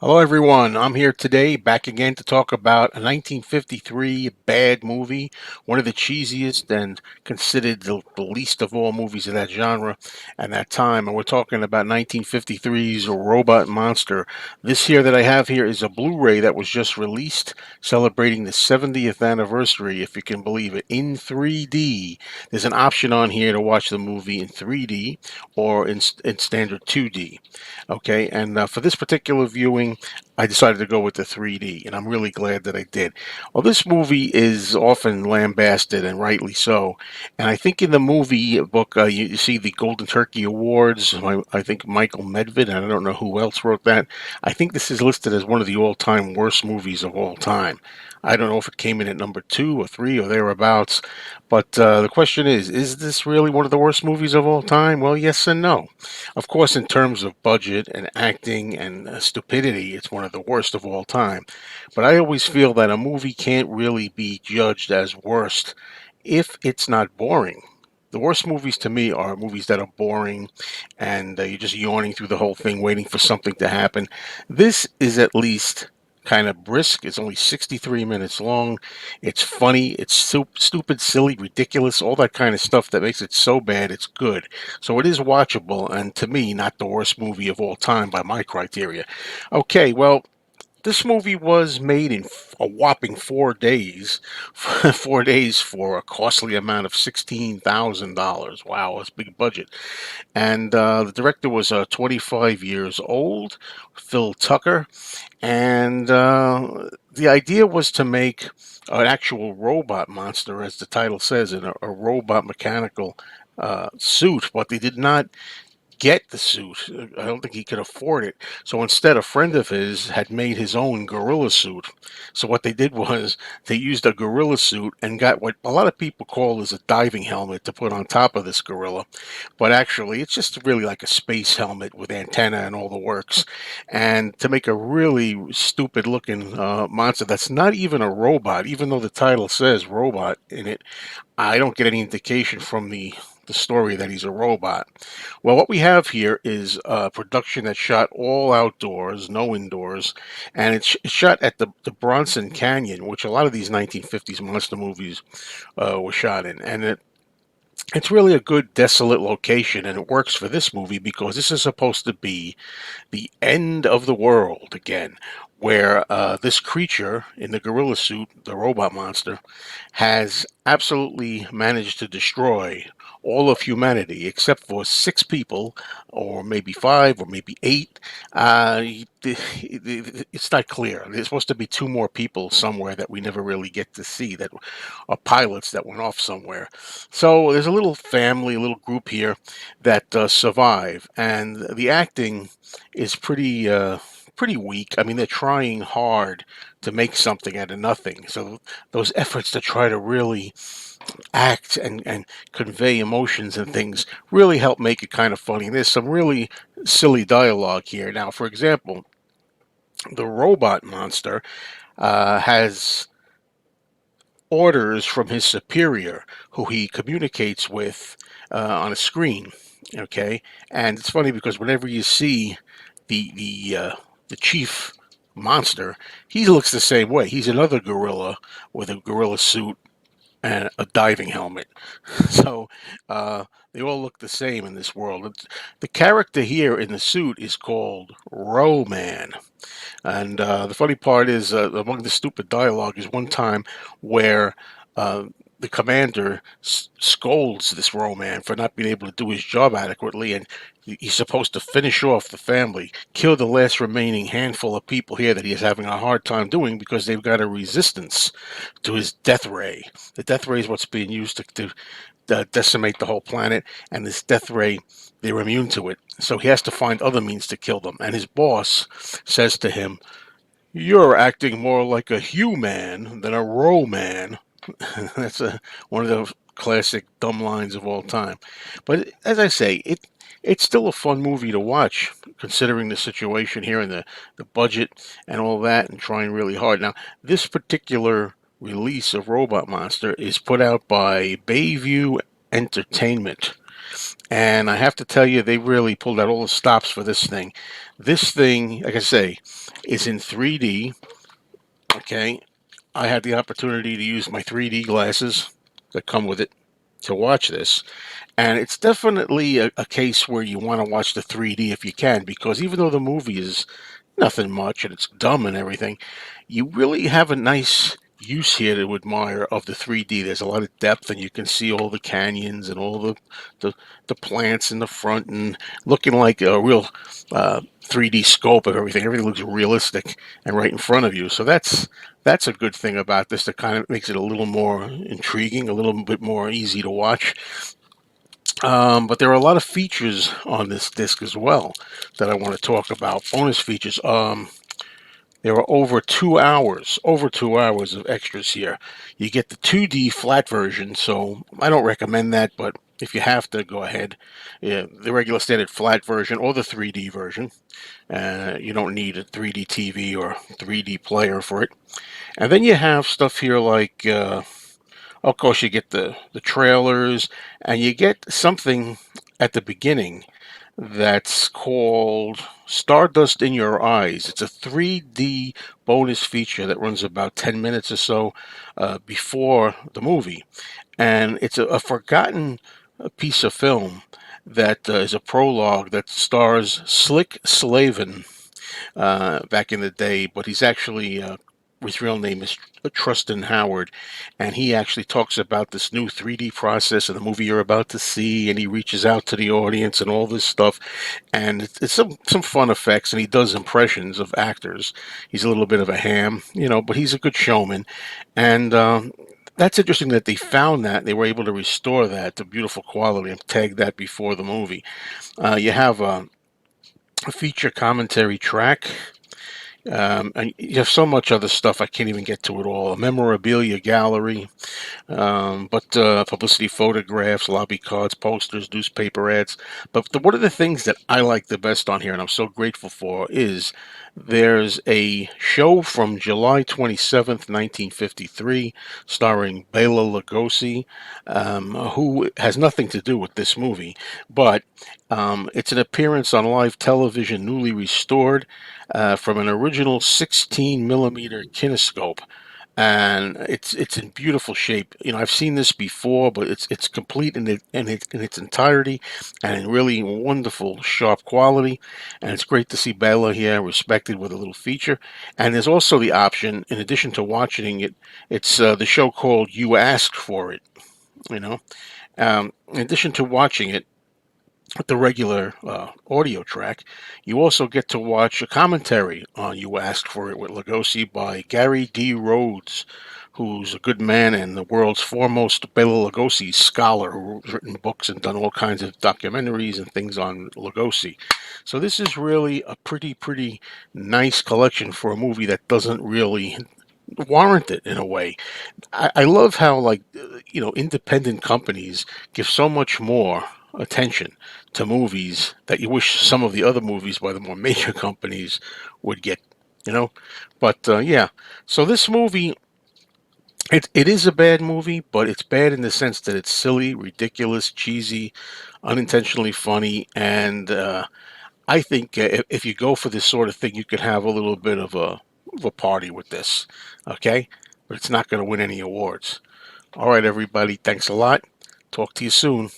Hello, everyone. I'm here today, back again to talk about a 1953 bad movie, one of the cheesiest and considered the least of all movies of that genre and that time. And we're talking about 1953's Robot Monster. This here that I have here is a Blu-ray that was just released, celebrating the 70th anniversary, if you can believe it, in 3D. There's an option on here to watch the movie in 3D or in standard 2D. Okay, and for this particular viewing, I decided to go with the 3D, and I'm really glad that I did. Well, this movie is often lambasted, and rightly so. And I think in the movie book, you see the Golden Turkey Awards. I think Michael Medved, and I don't know who else wrote that. I think this is listed as one of the all-time worst movies of all time. I don't know if it came in at number two or three or thereabouts, but the question is this really one of the worst movies of all time? Well, yes and no. Of course, in terms of budget and acting and stupidity, it's one of the worst of all time. But I always feel that a movie can't really be judged as worst if it's not boring. The worst movies to me are movies that are boring and you're just yawning through the whole thing, waiting for something to happen. This is at least kind of brisk. It's only 63 minutes long. It's funny. It's stupid, silly, ridiculous, all that kind of stuff that makes it so bad it's good. So it is watchable, and to me, not the worst movie of all time by my criteria. Okay, well, this movie was made in a whopping 4 days, 4 days for a costly amount of $16,000. Wow, that's a big budget. And the director was 25 years old, Phil Tucker, and the idea was to make an actual robot monster, as the title says, in a robot mechanical suit, but they did not get the suit. I don't think he could afford it. So instead, a friend of his had made his own gorilla suit. So what they did was they used a gorilla suit and got what a lot of people call is a diving helmet to put on top of this gorilla. But actually, it's just really like a space helmet with antenna and all the works. And to make a really stupid looking monster that's not even a robot, even though the title says robot in it, I don't get any indication from the story that he's a robot. Well, what we have here is a production that's shot all outdoors, no indoors, and it's shot at the Bronson Canyon, which a lot of these 1950s monster movies were shot in. And it's really a good desolate location, and it works for this movie because this is supposed to be the end of the world again, where this creature in the gorilla suit, the robot monster, has absolutely managed to destroy all of humanity except for six people, or maybe five, or maybe eight. It's not clear. There's supposed to be two more people somewhere that we never really get to see that are pilots that went off somewhere. So there's a little family, a little group here that survive, and the acting is pretty weak. I mean, they're trying hard to make something out of nothing. So those efforts to try to really act and convey emotions and things really help make it kind of funny. There's some really silly dialogue here. Now, for example, the robot monster has orders from his superior, who he communicates with on a screen. Okay, and it's funny because whenever you see the chief monster, he looks the same way. He's another gorilla with a gorilla suit and a diving helmet. So they all look the same in this world. The character here in the suit is called Roman. And the funny part is, among the stupid dialogue, is one time where uh, the commander scolds this Roman for not being able to do his job adequately, and he's supposed to finish off the family, kill the last remaining handful of people here that he is having a hard time doing because they've got a resistance to his death ray. The death ray is what's being used to decimate the whole planet, and this death ray, they're immune to it. So he has to find other means to kill them. And his boss says to him, "You're acting more like a human than a Roman." That's one of the classic dumb lines of all time. But as I say, it's still a fun movie to watch, considering the situation here and the budget and all that, and trying really hard. Now, this particular release of Robot Monster is put out by Bayview Entertainment, And I have to tell you, they really pulled out all the stops for this thing. This thing, like I say, is in 3D. Okay, I had the opportunity to use my 3D glasses that come with it to watch this. And it's definitely a case where you want to watch the 3D if you can, because even though the movie is nothing much and it's dumb and everything, you really have a nice use here to admire of the 3D. There's a lot of depth, and you can see all the canyons and all the, the plants in the front, and looking like a real 3D scope of everything. Everything looks realistic and right in front of you. So that's a good thing about this. That kind of makes it a little more intriguing, a little bit more easy to watch. But there are a lot of features on this disc as well that I want to talk about. Bonus features. There are over 2 hours of extras here. You get the 2D flat version, so I don't recommend that, but if you have to, go ahead. Yeah, the regular standard flat version or the 3D version. You don't need a 3D TV or 3D player for it. And then you have stuff here like, of course, you get the trailers, and you get something at the beginning that's called Stardust in Your Eyes. It's a 3D bonus feature that runs about 10 minutes or so before the movie. And it's a forgotten piece of film that is a prologue that stars Slick Slavin back in the day, but he's actually his real name is Trustin Howard, and he actually talks about this new 3D process of the movie you're about to see, and he reaches out to the audience and all this stuff, and it's some fun effects, and he does impressions of actors. He's a little bit of a ham, but he's a good showman, and that's interesting that they found that they were able to restore that to beautiful quality and tag that before the movie. You have a feature commentary track. And you have so much other stuff I can't even get to it all. A memorabilia gallery, but publicity photographs, lobby cards, posters, newspaper ads. But one of the things that I like the best on here, and I'm so grateful for, is there's a show from July 27th, 1953, starring Bela Lugosi, who has nothing to do with this movie, but it's an appearance on live television, newly restored from an original 16 millimeter kinescope, and it's in beautiful shape. I've seen this before, but it's complete in its entirety, and in really wonderful sharp quality. And it's great to see Bella here respected with a little feature. And there's also the option, in addition to watching it, it's the show called You Asked for It. You know, in addition to watching it with the regular audio track, you also get to watch a commentary on You Asked for It with Lugosi by Gary D. Rhodes, who's a good man and the world's foremost Bela Lugosi scholar who's written books and done all kinds of documentaries and things on Lugosi. So this is really a pretty nice collection for a movie that doesn't really warrant it in a way. I love how, like, independent companies give so much more attention to movies that you wish some of the other movies by the more major companies would get, you know. But yeah, so this movie, it is a bad movie, but it's bad in the sense that it's silly, ridiculous, cheesy, unintentionally funny, and I think if you go for this sort of thing, you could have a little bit of a party with this, okay? But it's not going to win any awards. All right, everybody. Thanks a lot. Talk to you soon.